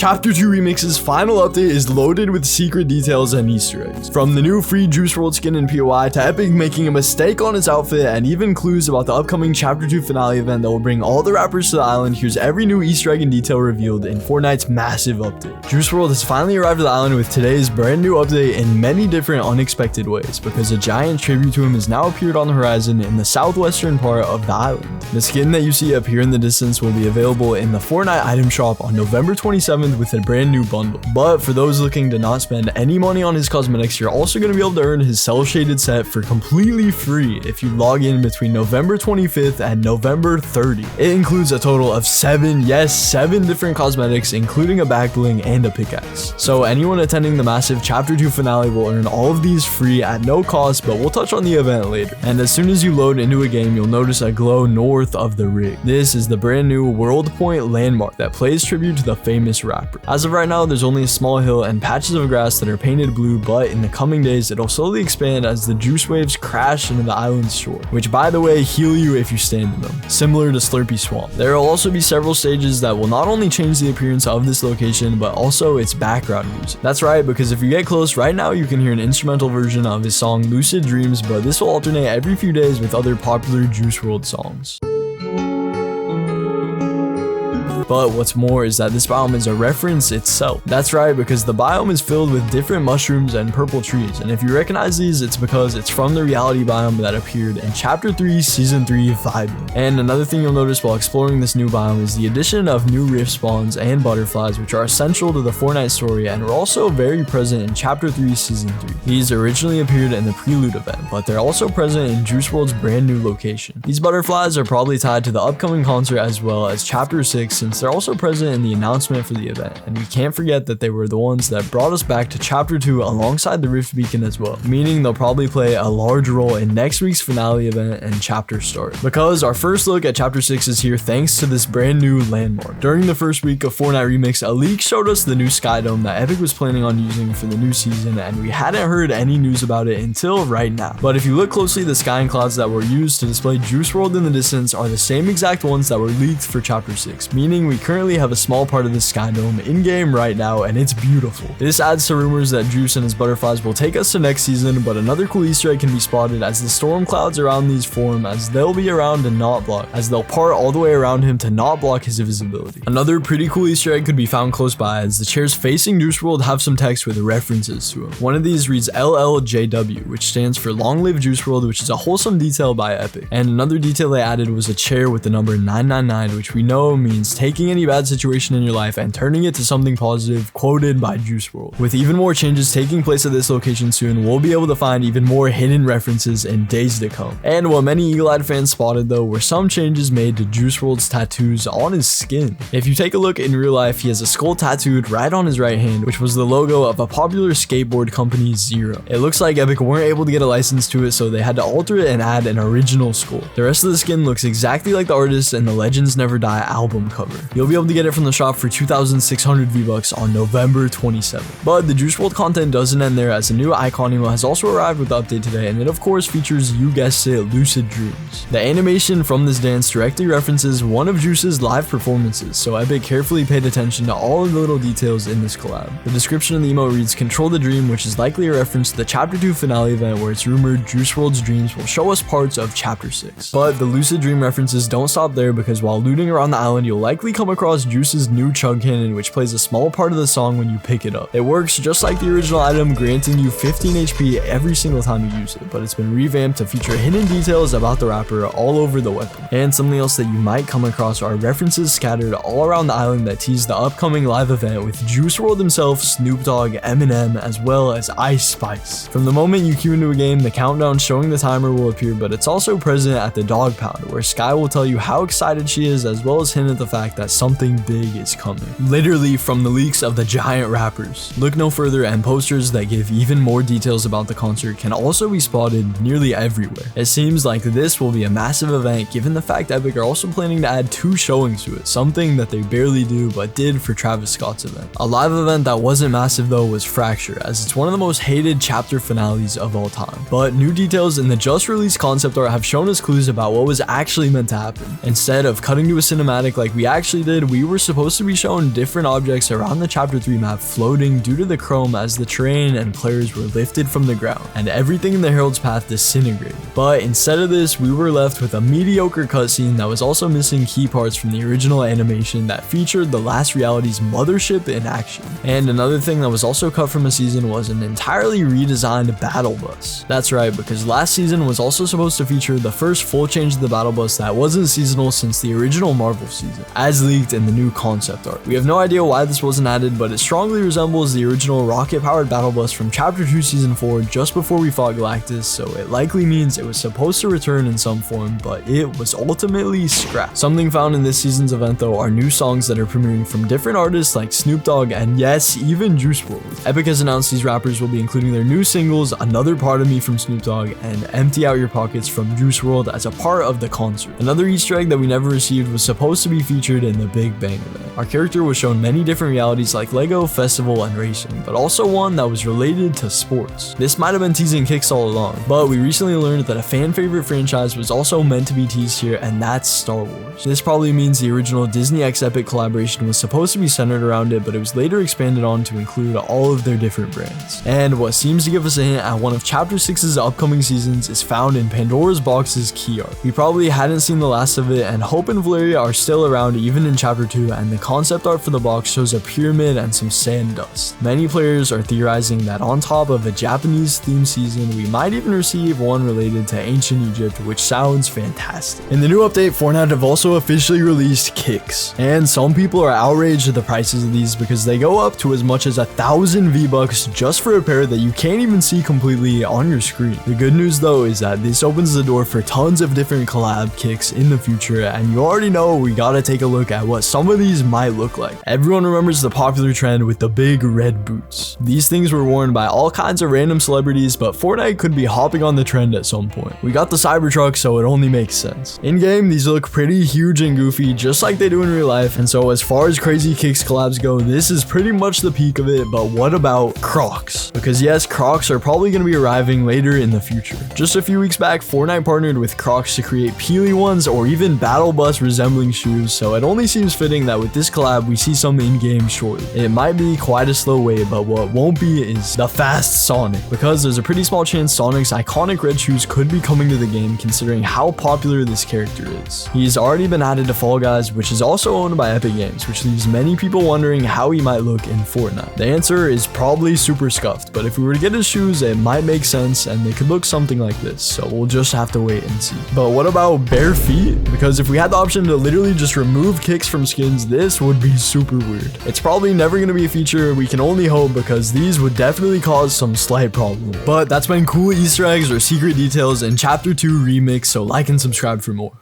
Chapter 2 Remix's final update is loaded with secret details and Easter eggs. From the new free Juice WRLD skin in POI to Epic making a mistake on his outfit and even clues about the upcoming Chapter 2 finale event that will bring all the rappers to the island, here's every new Easter egg and detail revealed in Fortnite's massive update. Juice WRLD has finally arrived at the island with today's brand new update in many different unexpected ways, because a giant tribute to him has now appeared on the horizon in the southwestern part of the island. The skin that you see up here in the distance will be available in the Fortnite item shop on November 27th with a brand new bundle. But for those looking to not spend any money on his cosmetics, you're also going to be able to earn his cell shaded set for completely free if you log in between November 25th and November 30th. It includes a total of 7 different cosmetics, including a back bling and a pickaxe. So anyone attending the massive Chapter 2 finale will earn all of these free at no cost, but we'll touch on the event later. And as soon as you load into a game, you'll notice a glow north of the rig. This is the brand new World Point landmark that plays tribute to the famous rapper. As of right now, there's only a small hill and patches of grass that are painted blue, but in the coming days, it'll slowly expand as the juice waves crash into the island's shore, which by the way, heal you if you stand in them, similar to Slurpee Swamp. There will also be several stages that will not only change the appearance of this location, but also its background music. That's right, because if you get close right now, you can hear an instrumental version of his song Lucid Dreams, but this will alternate every few days with other popular Juice WRLD songs. But what's more is that this biome is a reference itself. That's right, because the biome is filled with different mushrooms and purple trees, and if you recognize these, it's because it's from the reality biome that appeared in Chapter 3 Season 3 Vibing. And another thing you'll notice while exploring this new biome is the addition of new rift spawns and butterflies, which are essential to the Fortnite story and were also very present in Chapter 3 Season 3. These originally appeared in the Prelude event, but they're also present in Juice WRLD's brand new location. These butterflies are probably tied to the upcoming concert as well as Chapter 6, since they're also present in the announcement for the event, and we can't forget that they were the ones that brought us back to Chapter 2 alongside the Rift Beacon as well, meaning they'll probably play a large role in next week's finale event and chapter start. Because our first look at Chapter 6 is here thanks to this brand new landmark. During the first week of Fortnite Remix, a leak showed us the new sky dome that Epic was planning on using for the new season, and we hadn't heard any news about it until right now. But if you look closely, the sky and clouds that were used to display Juice WRLD in the distance are the same exact ones that were leaked for Chapter 6, meaning we currently have a small part of the sky dome in game right now, and it's beautiful. This adds to rumors that Juice and his butterflies will take us to next season, but another cool Easter egg can be spotted as the storm clouds around these form, as they'll be around to not block, as they'll part all the way around him to not block his visibility. Another pretty cool Easter egg could be found close by, as the chairs facing Juice WRLD have some text with references to him. One of these reads LLJW, which stands for Long Live Juice WRLD, which is a wholesome detail by Epic. And another detail they added was a chair with the number 999, which we know means taking any bad situation in your life and turning it to something positive, quoted by Juice WRLD. With even more changes taking place at this location soon, we'll be able to find even more hidden references in days to come. And what many eagle-eyed fans spotted though were some changes made to Juice WRLD's tattoos on his skin. If you take a look in real life, he has a skull tattooed right on his right hand, which was the logo of a popular skateboard company, Zero. It looks like Epic weren't able to get a license to it, so they had to alter it and add an original skull. The rest of the skin looks exactly like the artist in the Legends Never Die album cover. You'll be able to get it from the shop for 2,600 V-Bucks on November 27th. But the Juice WRLD content doesn't end there, as a new icon emo has also arrived with the update today, and it of course features, you guessed it, Lucid Dreams. The animation from this dance directly references one of Juice's live performances, so Epic carefully paid attention to all of the little details in this collab. The description of the emo reads, "Control the Dream," which is likely a reference to the Chapter 2 finale event, where it's rumored Juice WRLD's dreams will show us parts of Chapter 6. But the Lucid Dream references don't stop there, because while looting around the island, you'll likely come across Juice's new chug cannon, which plays a small part of the song when you pick it up. It works just like the original item, granting you 15 HP every single time you use it, but it's been revamped to feature hidden details about the rapper all over the weapon. And something else that you might come across are references scattered all around the island that tease the upcoming live event with Juice WRLD himself, Snoop Dogg, Eminem, as well as Ice Spice. From the moment you queue into a game, the countdown showing the timer will appear, but it's also present at the Doggpound, where Sky will tell you how excited she is, as well as hint at the fact that something big is coming. Literally from the leaks of the giant rappers. Look no further, and posters that give even more details about the concert can also be spotted nearly everywhere. It seems like this will be a massive event, given the fact Epic are also planning to add 2 showings to it, something that they barely do but did for Travis Scott's event. A live event that wasn't massive though was Fracture, as it's one of the most hated chapter finales of all time. But new details in the just released concept art have shown us clues about what was actually meant to happen. Instead of cutting to a cinematic like we actually actually did, we were supposed to be shown different objects around the Chapter 3 map floating due to the chrome as the terrain and players were lifted from the ground, and everything in the Herald's path disintegrated. But instead of this, we were left with a mediocre cutscene that was also missing key parts from the original animation that featured the Last Reality's mothership in action. And another thing that was also cut from a season was an entirely redesigned battle bus. That's right, because last season was also supposed to feature the first full change of the battle bus that wasn't seasonal since the original Marvel season, as leaked in the new concept art. We have no idea why this wasn't added, but it strongly resembles the original rocket-powered battle bus from Chapter 2 Season 4 just before we fought Galactus, so it likely means it was supposed to return in some form, but it was ultimately scrapped. Something found in this season's event though are new songs that are premiering from different artists like Snoop Dogg and yes, even Juice WRLD. Epic has announced these rappers will be including their new singles, Another Part of Me from Snoop Dogg and Empty Out Your Pockets from Juice WRLD as a part of the concert. Another Easter egg that we never received was supposed to be featured in the Big Bang event. Our character was shown many different realities like Lego, Festival, and Racing, but also one that was related to sports. This might have been teasing Kicks all along, but we recently learned that a fan favorite franchise was also meant to be teased here, and that's Star Wars. This probably means the original Disney X Epic collaboration was supposed to be centered around it, but it was later expanded on to include all of their different brands. And what seems to give us a hint at one of Chapter 6's upcoming seasons is found in Pandora's Box's key art. We probably hadn't seen the last of it, and Hope and Valeria are still around even in Chapter 2, and the concept art for the box shows a pyramid and some sand dust. Many players are theorizing that on top of a Japanese themed season, we might even receive one related to ancient Egypt, which sounds fantastic. In the new update, Fortnite have also officially released kicks, and some people are outraged at the prices of these because they go up to as much as 1,000 V-Bucks just for a pair that you can't even see completely on your screen. The good news though is that this opens the door for tons of different collab kicks in the future, and you already know we gotta take a look at what some of these might look like. Everyone remembers the popular trend with the big red boots. These things were worn by all kinds of random celebrities, but Fortnite could be hopping on the trend at some point. We got the Cybertruck, so it only makes sense. In game, these look pretty huge and goofy, just like they do in real life, and so as far as crazy kicks collabs go, this is pretty much the peak of it. But what about Crocs? Because yes, Crocs are probably going to be arriving later in the future. Just a few weeks back, Fortnite partnered with Crocs to create Peely ones or even battle bus resembling shoes, so it only seems fitting that with this collab we see some in-game shortly. It might be quite a slow wait, but what won't be is the fast Sonic, because there's a pretty small chance Sonic's iconic red shoes could be coming to the game considering how popular this character is. He's already been added to Fall Guys, which is also owned by Epic Games, which leaves many people wondering how he might look in Fortnite. The answer is probably super scuffed, but if we were to get his shoes, it might make sense and they could look something like this, so we'll just have to wait and see. But what about bare feet? Because if we had the option to literally just remove kicks from skins, this would be super weird. It's probably never going to be a feature, we can only hope, because these would definitely cause some slight problems. But that's been cool Easter eggs or secret details in Chapter 2 Remix, so like and subscribe for more.